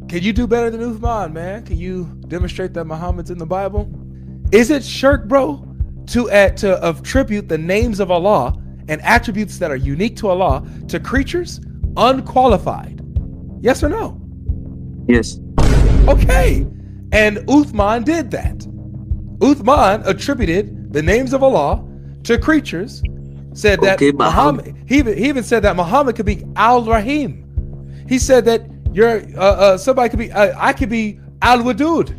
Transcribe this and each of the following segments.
Can you do better than Uthman, man? Can you demonstrate that Muhammad's in the Bible? Is it shirk, bro, to attribute the names of Allah and attributes that are unique to Allah to creatures unqualified? Yes or no? Yes. Okay. And Uthman did that. Uthman attributed the names of Allah to creatures, said that Muhammad, he even said that Muhammad could be Al-Rahim. He said that somebody could be, I could be Al-Wadud.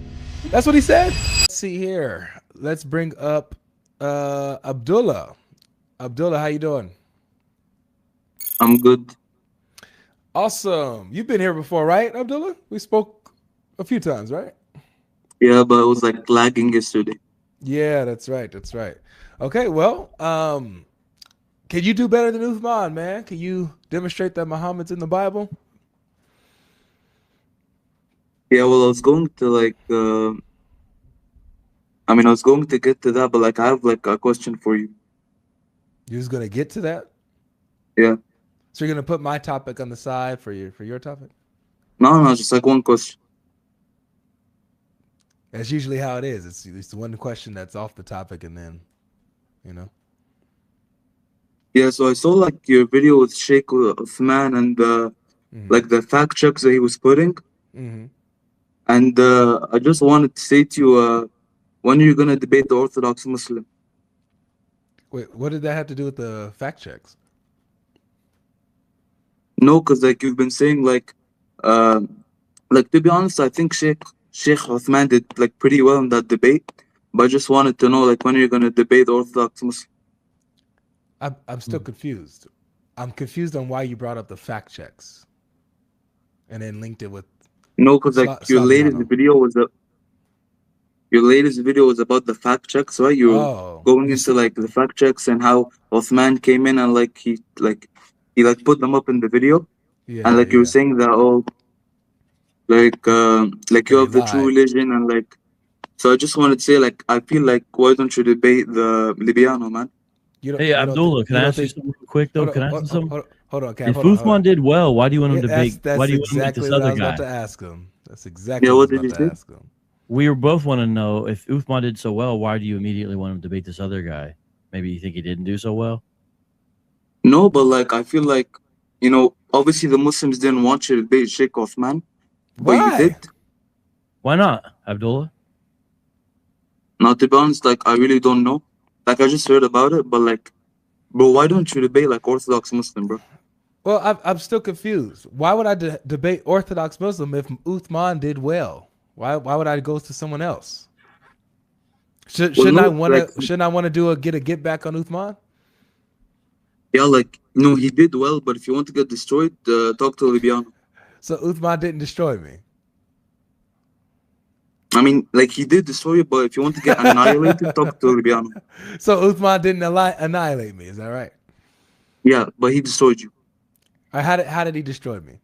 That's what he said. Let's see here. Let's bring up Abdullah. Abdullah, how you doing? I'm good. Awesome. You've been here before, right, Abdullah? We spoke a few times, right? Yeah, but it was like lagging yesterday. Yeah, that's right. That's right. Okay, well, can you do better than Uthman, man? Can you demonstrate that Muhammad's in the Bible? Yeah, well, I was going to I was going to get to that, but like I have like a question for you. You're just gonna get to that? Yeah. So you're gonna put my topic on the side for your topic? No, just like one question. That's usually how it is. It's the one question that's off the topic, and then, you know. Yeah, so I saw like your video with Sheikh Uthman and like the fact checks that he was putting. Mm-hmm. And I just wanted to say to you, when are you gonna debate the Orthodox Muslim? Wait, what did that have to do with the fact checks? No, because like you've been saying like to be honest, I think Sheikh Uthman did like pretty well in that debate. But I just wanted to know like when are you gonna debate the Orthodox Muslim? I'm still confused. I'm confused on why you brought up the fact checks, and then linked it with. No, because like your latest video was about the fact checks, right? You're going into like the fact checks and how Uthman came in and like he put them up in the video, and like you were saying that like you have the true religion and like. So I just wanted to say like I feel like why don't you debate the Libyano, man? Hey Abdullah, can I ask you something real quick though? Can I ask you something? Hold on, If Uthman did well, why do you want him to debate? Why do you want him to debate this other guy? That's exactly what I was about to ask him. That's exactly what I was about to ask him. We both want to know if Uthman did so well, why do you immediately want him to debate this other guy? Maybe you think he didn't do so well? No, but like I feel like, obviously the Muslims didn't want you to debate Sheikh Uthman. But you did. Why not, Abdullah? Now, to be honest, like I really don't know. Like I just heard about it, but like, bro, why don't you debate like Orthodox Muslim, bro? Well, I'm still confused. Why would I debate Orthodox Muslim if Uthman did well? Why would I go to someone else? Shouldn't I want to get a get back on Uthman? Yeah, like he did well, but if you want to get destroyed, talk to Libyano. So Uthman didn't destroy me. I mean, like he did destroy you, but if you want to get annihilated, talk to Libyano. So Uthman didn't annihilate me, is that right? Yeah, but he destroyed you. How did he destroy me?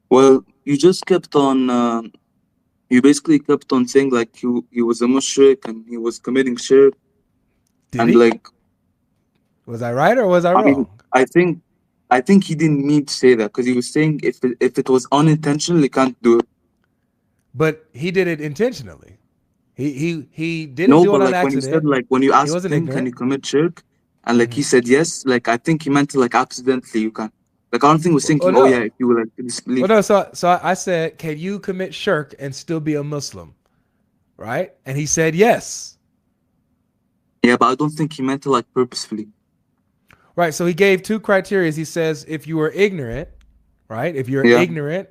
Well, you just kept on. You basically kept on saying like he was a mushrik and he was committing shirk. Did he? Like, was I right or was I wrong? Mean, I think he didn't mean to say that because he was saying if it was unintentional, he can't do it. But he did it intentionally. He didn't do it on accident. When he said like when you asked him, can you commit shirk, and like he said yes, like I think he meant to like accidentally you can. Like I don't think he was thinking, yeah, if you were like disbelief. Well, no, so I said, can you commit shirk and still be a Muslim, right? And he said yes. Yeah, but I don't think he meant to like purposefully. Right. So he gave two criteria. He says if you are ignorant, right? If you're ignorant,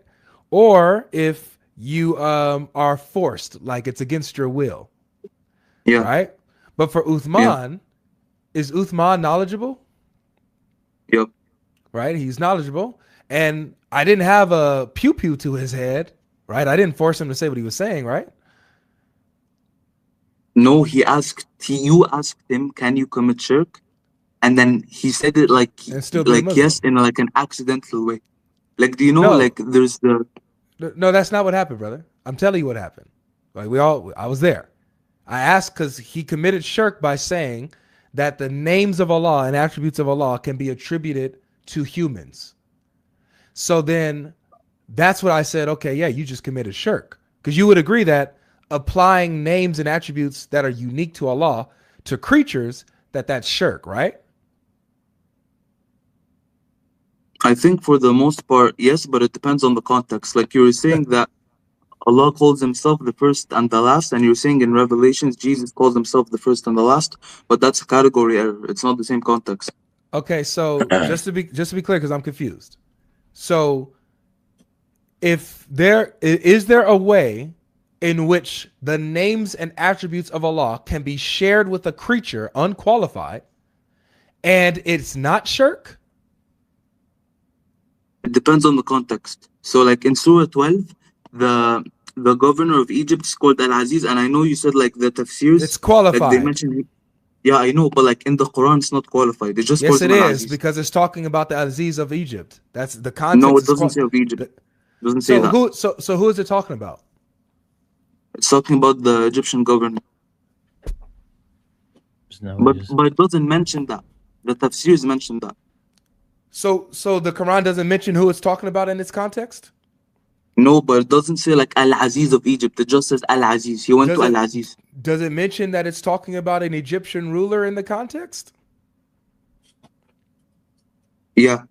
or if you are forced, like it's against your will. Yeah. Right. But for Uthman, is Uthman knowledgeable? Yep. Right. He's knowledgeable. And I didn't have a pew-pew to his head. Right. I didn't force him to say what he was saying. Right. No, you asked him, can you commit shirk? And then he said it like yes, in like an accidental way. Like, do you know, like there's the... No, that's not what happened, brother. I'm telling you what happened. Like I was there. I asked because he committed shirk by saying that the names of Allah and attributes of Allah can be attributed to humans. So then that's what I said. Okay, yeah, you just committed shirk, because you would agree that applying names and attributes that are unique to Allah to creatures, that's shirk, right? I think for the most part, yes, but it depends on the context. Like you were saying that Allah calls himself the first and the last, and you're saying in Revelations Jesus calls himself the first and the last, but that's a category error. It's not the same context. Okay, so just to be clear, because I'm confused. So if there is there a way in which the names and attributes of Allah can be shared with a creature unqualified, and it's not shirk? It depends on the context. So like in Surah 12, the governor of Egypt is called Al-Aziz, and I know you said like the tafsirs, It's qualified. like they mentioned, yeah, I know, but like in the Quran, it's not qualified. It just yes, calls it him is, Al-Aziz. because it's talking about the Aziz of Egypt. That's the context. No, it doesn't say of Egypt. It doesn't say that. So who is it talking about? It's talking about the Egyptian governor. But it doesn't mention that. The tafsirs mention that. So the Quran doesn't mention who it's talking about in its context? No, but it doesn't say like Al-Aziz of Egypt. It just says Al-Aziz. He went to Al-Aziz. Does it mention that it's talking about an Egyptian ruler in the context? Yeah,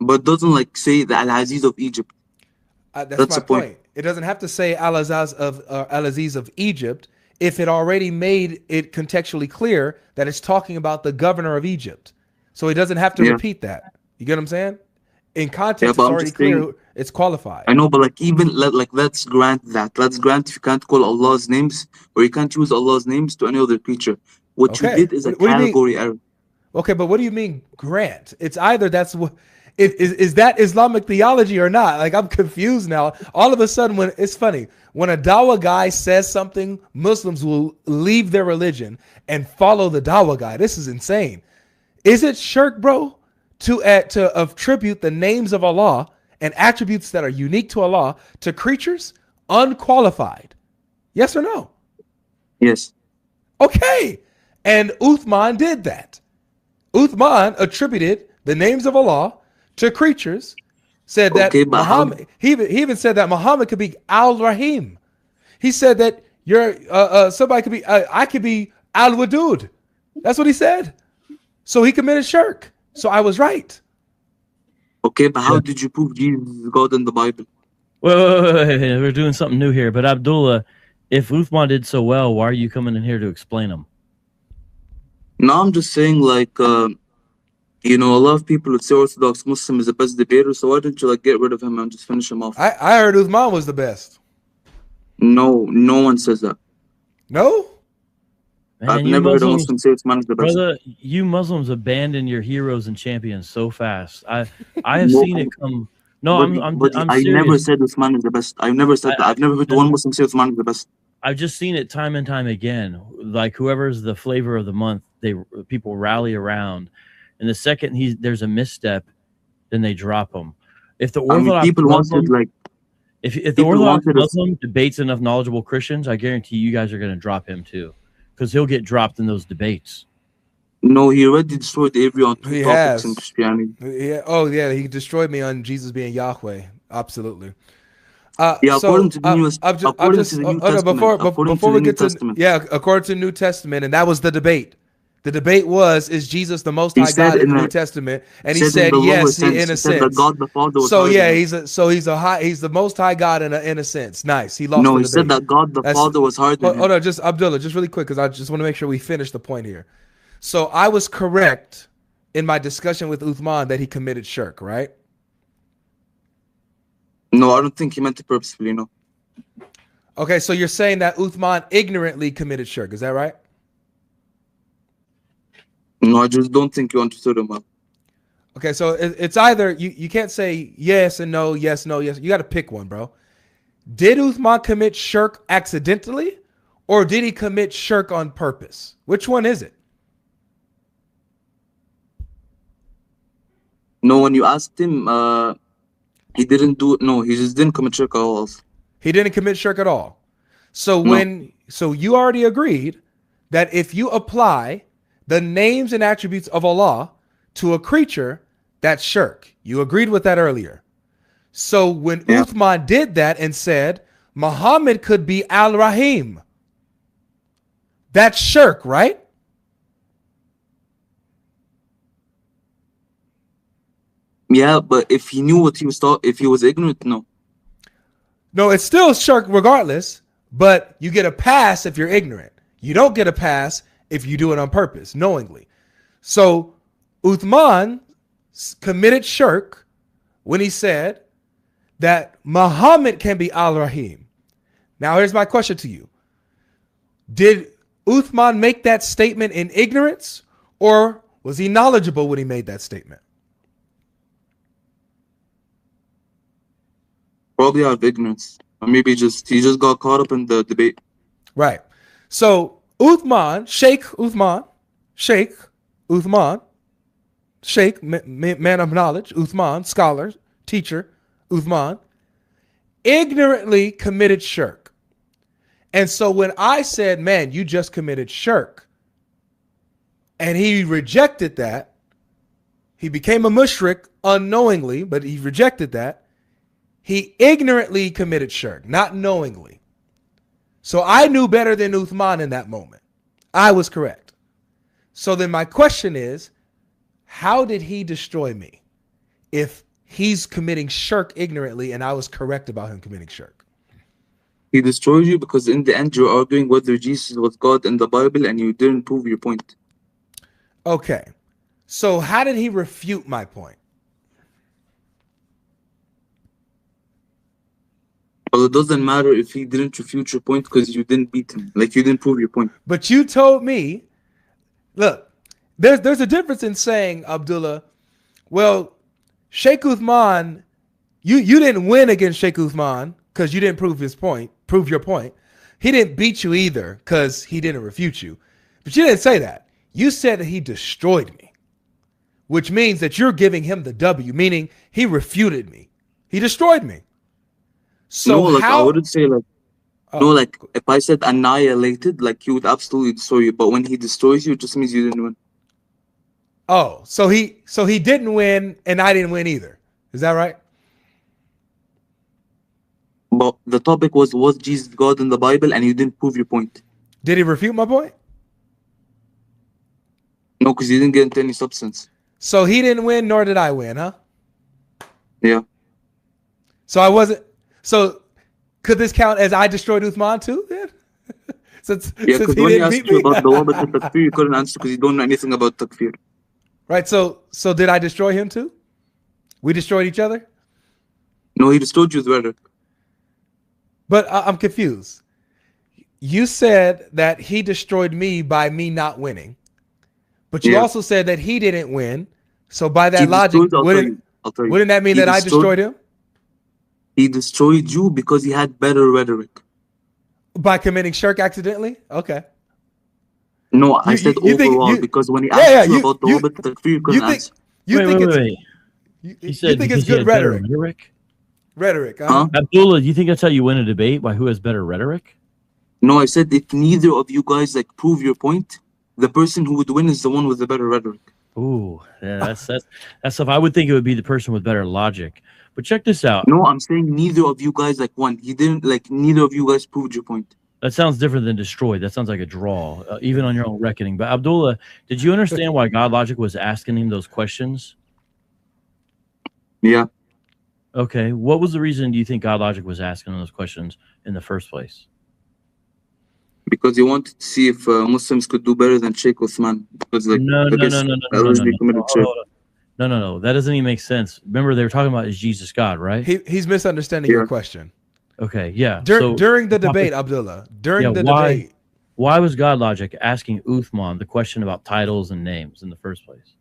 but it doesn't like say the Al-Aziz of Egypt. That's my point. It doesn't have to say Al-Aziz of Egypt if it already made it contextually clear that it's talking about the governor of Egypt. So it doesn't have to repeat that. You get what I'm saying? In context, it's already clear. It's qualified. I know, but like even let's grant that. Let's grant if you can't call Allah's names, or you can't use Allah's names to any other creature. What you did is a category error. Okay, but what do you mean grant? It's either that's what is that Islamic theology or not? Like, I'm confused now. All of a sudden, when it's funny, when a Dawah guy says something, Muslims will leave their religion and follow the Dawah guy. This is insane. Is it shirk, bro, to attribute the names of Allah and attributes that are unique to Allah to creatures unqualified? Yes or no? Yes. Okay. And Uthman did that. Uthman attributed the names of Allah to creatures, said that Muhammad, he even said that Muhammad could be Al-Rahim. He said that somebody could be, I could be Al-Wadud. That's what he said. So he committed shirk. So I was right. Okay, but how did you prove Jesus is God in the Bible? Wait, we're doing something new here. But Abdullah, if Uthman did so well, why are you coming in here to explain him? No, I'm just saying, like, a lot of people would say Orthodox Muslim is the best debater, so why don't you, like, get rid of him and just finish him off? I heard Uthman was the best. No one says that. No? Man, I've never heard a Muslim say Uthman is the best. Brother, you Muslims abandon your heroes and champions so fast. I have seen it come. No, I'm I serious. never said Uthman is the best. I've never said that. I've never heard one Muslim say Uthman is the best. I've just seen it time and time again. Like, whoever's the flavor of the month, people rally around, and the second there's a misstep, then they drop him. If the Orthodox if the Orthodox Muslim debates enough knowledgeable Christians, I guarantee you guys are going to drop him too, because he'll get dropped in those debates. No, he already destroyed Avery on two topics in Christianity. Yeah. Oh, yeah. He destroyed me on Jesus being Yahweh. Absolutely. According to the New Testament. Before we get to according to the New Testament, and that was the debate. The debate was, is Jesus the Most High God in the New Testament? And he said yes, in a sense. God the Father was he's the Most High God in a sense. Nice. He lost. No, he said that God the Father was higher than him. Hold on, just Abdullah, just really quick, because I just want to make sure we finish the point here. So I was correct in my discussion with Uthman that he committed shirk, right? No, I don't think he meant it purposefully, no. Okay, so you're saying that Uthman ignorantly committed shirk, is that right? No, I just don't think you understood him well. Okay, so it's either, you can't say yes and no, yes, no, yes. You got to pick one, bro. Did Uthman commit shirk accidentally, or did he commit shirk on purpose? Which one is it? No, when you asked him, he didn't do it. No, he just didn't commit shirk at all. He didn't commit shirk at all. So so you already agreed that if you apply the names and attributes of Allah to a creature, that's shirk. You agreed with that earlier. So when Uthman did that and said Muhammad could be Al-Rahim, that's shirk, right? Yeah, but if he knew what he was taught, if he was ignorant, no. No, it's still shirk regardless, but you get a pass if you're ignorant. You don't get a pass if you do it on purpose, knowingly. So Uthman committed shirk when he said that Muhammad can be Al-Rahim. Now, here's my question to you. Did Uthman make that statement in ignorance, or was he knowledgeable when he made that statement? Probably out of ignorance. Or maybe he just got caught up in the debate. Right. So Uthman, Sheikh Uthman, man of knowledge, Uthman, scholar, teacher, Uthman, ignorantly committed shirk. And so when I said, man, you just committed shirk, and he rejected that, he became a mushrik unknowingly, but he rejected that. He ignorantly committed shirk, not knowingly. So I knew better than Uthman in that moment. I was correct. So then my question is, how did he destroy me if he's committing shirk ignorantly and I was correct about him committing shirk? He destroyed you because in the end you're arguing whether Jesus was God in the Bible and you didn't prove your point. Okay. So how did he refute my point? Well, it doesn't matter if he didn't refute your point because you didn't beat him. Like, you didn't prove your point. But you told me, look, there's a difference in saying, Abdullah, well, Sheikh Uthman, you didn't win against Sheikh Uthman because you didn't prove your point. He didn't beat you either because he didn't refute you. But you didn't say that. You said that he destroyed me, which means that you're giving him the W, meaning he refuted me. He destroyed me. So no, like, how? I wouldn't say like, no, like if I said annihilated, like he would absolutely destroy you. But when he destroys you, it just means you didn't win. Oh, so he didn't win and I didn't win either. Is that right? But the topic was Jesus God in the Bible, and you didn't prove your point. Did he refute my point? No, because you didn't get into any substance. So he didn't win, nor did I win, huh? Yeah. So I wasn't. So could this count as I destroyed Uthman too? Then? since because he when he didn't asked beat you me? about the Wabbat al-Takfir, you couldn't answer because you don't know anything about Takfir. Right. So did I destroy him too? We destroyed each other? No, he destroyed you with rhetoric. But I'm confused. You said that he destroyed me by me not winning, but you also said that he didn't win. So by that logic, wouldn't that mean that I destroyed him? He destroyed you because he had better rhetoric. By committing shirk accidentally? Okay. No, I said overall because when he asked you about the Wabbat al-Takfir, you couldn't answer. Wait. You think it's good rhetoric? Rhetoric, huh? Abdullah, do you think that's how you win a debate? By who has better rhetoric? No, I said if neither of you guys like prove your point, the person who would win is the one with the better rhetoric. Ooh, yeah, that's stuff. I would think it would be the person with better logic. But check this out. No, I'm saying neither of you guys like won. He didn't like neither of you guys proved your point. That sounds different than destroyed. That sounds like a draw, even on your own reckoning. But Abdullah, did you understand why GodLogic was asking him those questions? Yeah. Okay. What was the reason do you think GodLogic was asking him those questions in the first place? Because he wanted to see if Muslims could do better than Sheikh Uthman. Because like no. That doesn't even make sense. Remember, they were talking about is Jesus God, right? He's misunderstanding your question. Okay, yeah. During the debate, Abdullah. Debate. Why was GodLogic asking Uthman the question about titles and names in the first place?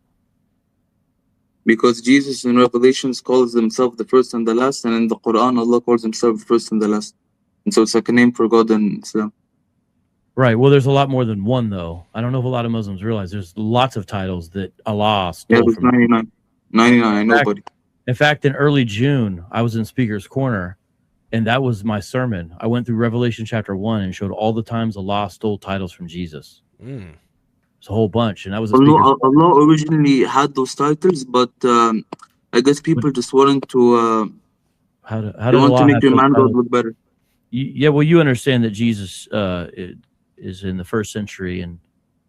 Because Jesus in Revelations calls himself the first and the last, and in the Quran, Allah calls himself the first and the last. And so it's like a name for God in Islam. Right. Well, there's a lot more than one, though. I don't know if a lot of Muslims realize there's lots of titles that Allah stole there's 99. 99, I know, buddy. In fact, in early June, I was in Speaker's Corner, and that was my sermon. I went through Revelation chapter 1 and showed all the times Allah stole titles from Jesus. It's a whole bunch, and that was Allah originally had those titles, but I guess people just wanted to How did You want to Allah make have your those man God titles? look better. Yeah, well, you understand that Jesus is in the 1st century, and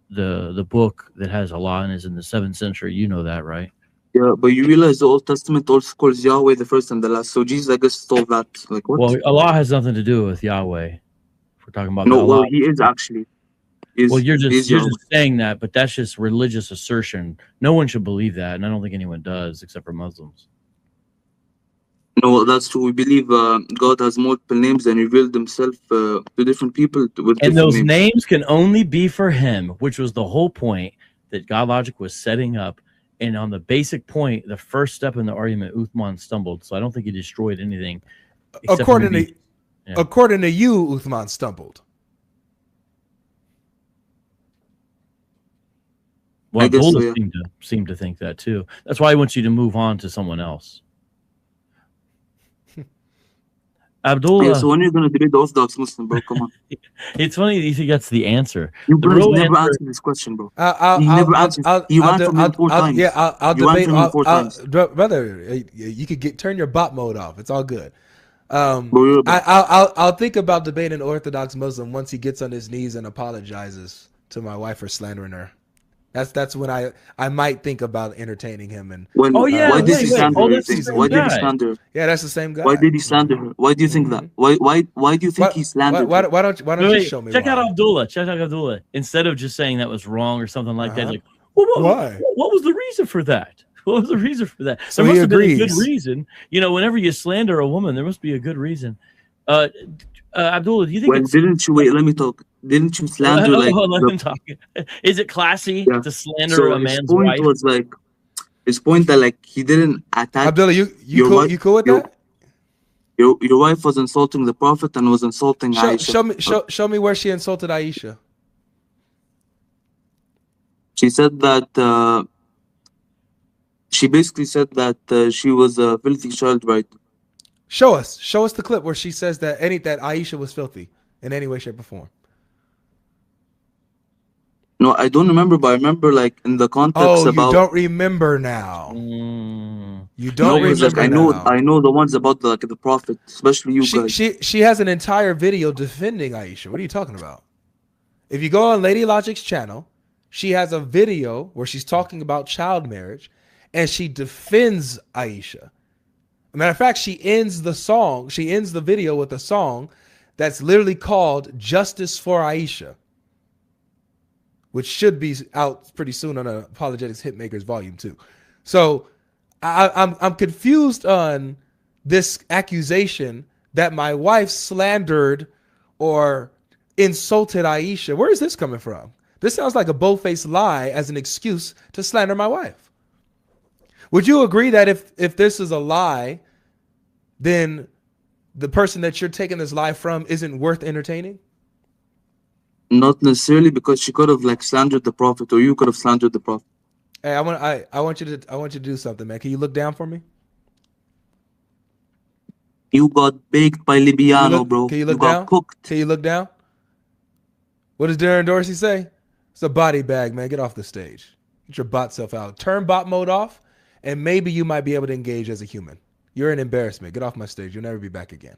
the book that has Allah in is in the 7th century. You know that, right? Yeah, but you realize the Old Testament also calls Yahweh the first and the last. So Jesus, I guess, stole that. Like what? Well, Allah has nothing to do with Yahweh. If we're talking about No, Allah. well, he is actually. Well, you're just Yahweh. saying that, but that's just religious assertion. No one should believe that, and I don't think anyone does, except for Muslims. No, that's true. We believe God has multiple names and revealed himself to different people with And different those names. names can only be for him, which was the whole point that GodLogic was setting up. And on the basic point, the first step in the argument, Uthman stumbled. So I don't think he destroyed anything. According to you, Uthman stumbled. Well, Abdullah seemed to think that too. That's why I want you to move on to someone else. Abdullah. Yeah, so when are you going to debate the Orthodox Muslim, bro? Come on. It's funny that you think that's the answer. You guys never answered this question, bro. You never answered. You ran from him 4 times. Yeah, I'll debate. 4 times. Brother, you could turn your bot mode off. It's all good. I'll think about debating Orthodox Muslim once he gets on his knees and apologizes to my wife for slandering her. That's when I might think about entertaining him. And why did he slander her? Why did he slander her? Yeah, that's the same guy. Why did he slander her? Why do you think that? Why do you think he slandered her? Why don't you show me? Check out Abdullah. Instead of just saying that was wrong or something like that, like, why? What was the reason for that? What was the reason for that? So there must he have agrees. been a good reason. You know, whenever you slander a woman, there must be a good reason. Abdullah, do you think? Well, didn't you wait? Let me talk. Didn't you slander let him talk. Is it classy to slander a man's wife? Was like his point that like he didn't attack. Abdullah, you cool with that? Your wife was insulting the Prophet and was insulting Aisha. Show me where she insulted Aisha. She said that. She basically said that she was a filthy child, right? Show us the clip where she says that Aisha was filthy in any way, shape, or form. No, I don't remember, but I remember like in the context about. Oh, you don't remember now. You don't remember like, now. I know the ones about the Prophet, especially you guys. She has an entire video defending Aisha. What are you talking about? If you go on Lady Logic's channel, she has a video where she's talking about child marriage, and she defends Aisha. As a matter of fact, she ends the video with a song that's literally called Justice for Aisha, which should be out pretty soon on Apologetics Hitmakers Volume 2. So I'm confused on this accusation that my wife slandered or insulted Aisha. Where is this coming from? This sounds like a bold-faced lie as an excuse to slander my wife. Would you agree that if this is a lie, then the person that you're taking this lie from isn't worth entertaining? Not necessarily, because she could have like slandered the Prophet, or you could have slandered the Prophet. Hey, I want you to do something, man. Can you look down for me? You got baked by Libiano, bro. Can you look down? Got cooked. Can you look down? What does Darren Dorsey say? It's a body bag, man. Get off the stage. Get your bot self out. Turn bot mode off, and maybe you might be able to engage as a human. You're an embarrassment. Get off my stage. You'll never be back again.